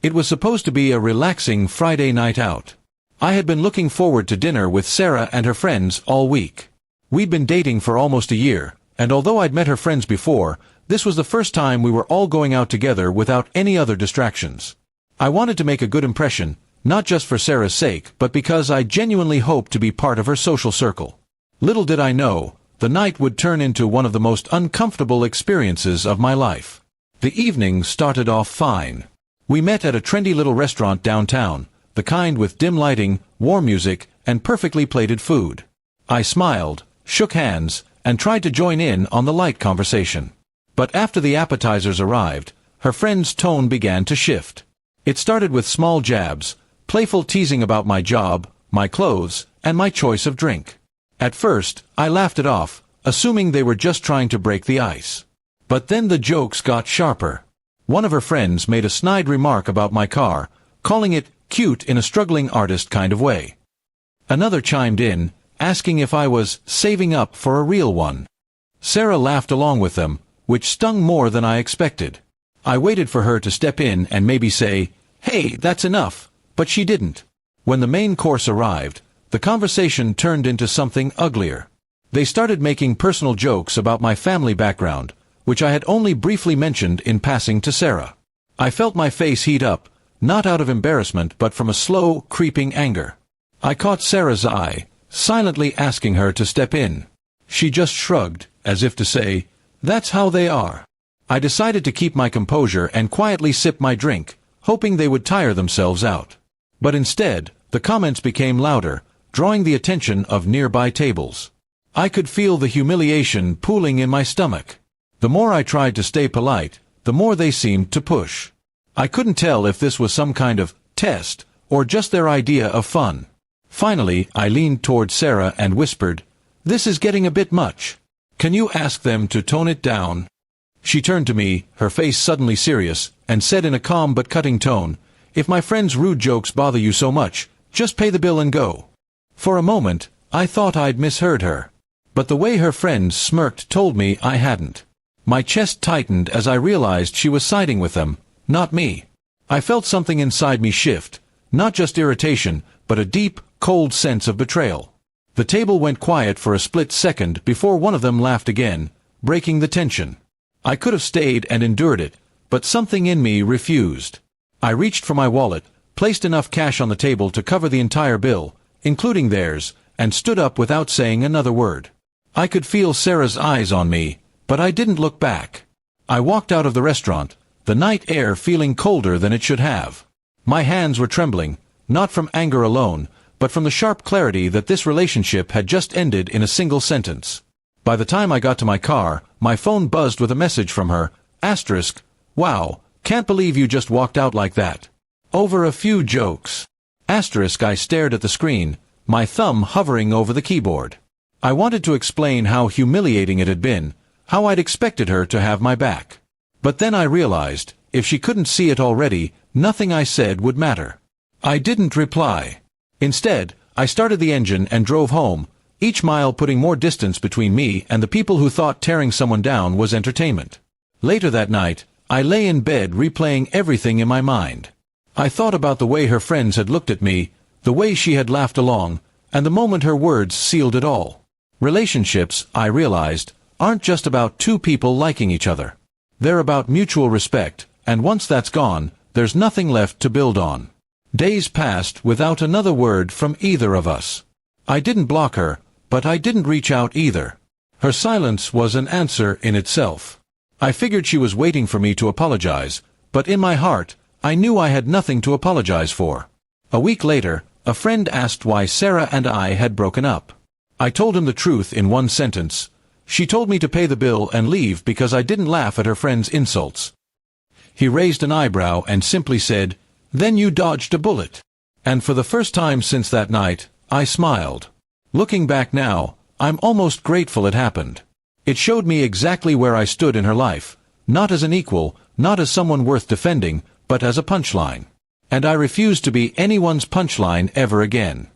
It was supposed to be a relaxing Friday night out. I had been looking forward to dinner with Sarah and her friends all week. We'd been dating for almost a year, and although I'd met her friends before, this was the first time we were all going out together without any other distractions. I wanted to make a good impression, not just for Sarah's sake, but because I genuinely hoped to be part of her social circle. Little did I know, the night would turn into one of the most uncomfortable experiences of my life. The evening started off fine. We met at a trendy little restaurant downtown, the kind with dim lighting, warm music, and perfectly plated food. I smiled, shook hands, and tried to join in on the light conversation. But after the appetizers arrived, her friend's tone began to shift. It started with small jabs, playful teasing about my job, my clothes, and my choice of drink. At first, I laughed it off, assuming they were just trying to break the ice. But then the jokes got sharper. One of her friends made a snide remark about my car, calling it cute in a struggling artist kind of way. Another chimed in, asking if I was saving up for a real one. Sarah laughed along with them, which stung more than I expected. I waited for her to step in and maybe say, "Hey, that's enough," but she didn't. When the main course arrived, the conversation turned into something uglier. They started making personal jokes about my family background, which I had only briefly mentioned in passing to Sarah. I felt my face heat up, not out of embarrassment but from a slow, creeping anger. I caught Sarah's eye, silently asking her to step in. She just shrugged, as if to say, "That's how they are." I decided to keep my composure and quietly sip my drink, hoping they would tire themselves out. But instead, the comments became louder, drawing the attention of nearby tables. I could feel the humiliation pooling in my stomach. The more I tried to stay polite, the more they seemed to push. I couldn't tell if this was some kind of test, or just their idea of fun. Finally, I leaned toward Sarah and whispered, "This is getting a bit much. Can you ask them to tone it down?" She turned to me, her face suddenly serious, and said in a calm but cutting tone, "If my friend's rude jokes bother you so much, just pay the bill and go." For a moment, I thought I'd misheard her. But the way her friends smirked told me I hadn't. My chest tightened as I realized she was siding with them, not me. I felt something inside me shift, not just irritation, but a deep, cold sense of betrayal. The table went quiet for a split second before one of them laughed again, breaking the tension. I could have stayed and endured it, but something in me refused. I reached for my wallet, placed enough cash on the table to cover the entire bill, including theirs, and stood up without saying another word. I could feel Sarah's eyes on me, but I didn't look back. I walked out of the restaurant, the night air feeling colder than it should have. My hands were trembling, not from anger alone, but from the sharp clarity that this relationship had just ended in a single sentence. By the time I got to my car, my phone buzzed with a message from her, asterisk, "Wow, can't believe you just walked out like that. Over a few jokes." Asterisk. I stared at the screen, my thumb hovering over the keyboard. I wanted to explain how humiliating it had been, how I'd expected her to have my back. But then I realized, if she couldn't see it already, nothing I said would matter. I didn't reply. Instead, I started the engine and drove home, each mile putting more distance between me and the people who thought tearing someone down was entertainment. Later that night, I lay in bed replaying everything in my mind. I thought about the way her friends had looked at me, the way she had laughed along, and the moment her words sealed it all. Relationships, I realized, aren't just about two people liking each other. They're about mutual respect, and once that's gone, there's nothing left to build on. Days passed without another word from either of us. I didn't block her, but I didn't reach out either. Her silence was an answer in itself. I figured she was waiting for me to apologize, but in my heart, I knew I had nothing to apologize for. A week later, a friend asked why Sarah and I had broken up. I told him the truth in one sentence. She told me to pay the bill and leave because I didn't laugh at her friend's insults. He raised an eyebrow and simply said, "Then you dodged a bullet." And for the first time since that night, I smiled. Looking back now, I'm almost grateful it happened. It showed me exactly where I stood in her life, not as an equal, not as someone worth defending, but as a punchline. And I refuse to be anyone's punchline ever again.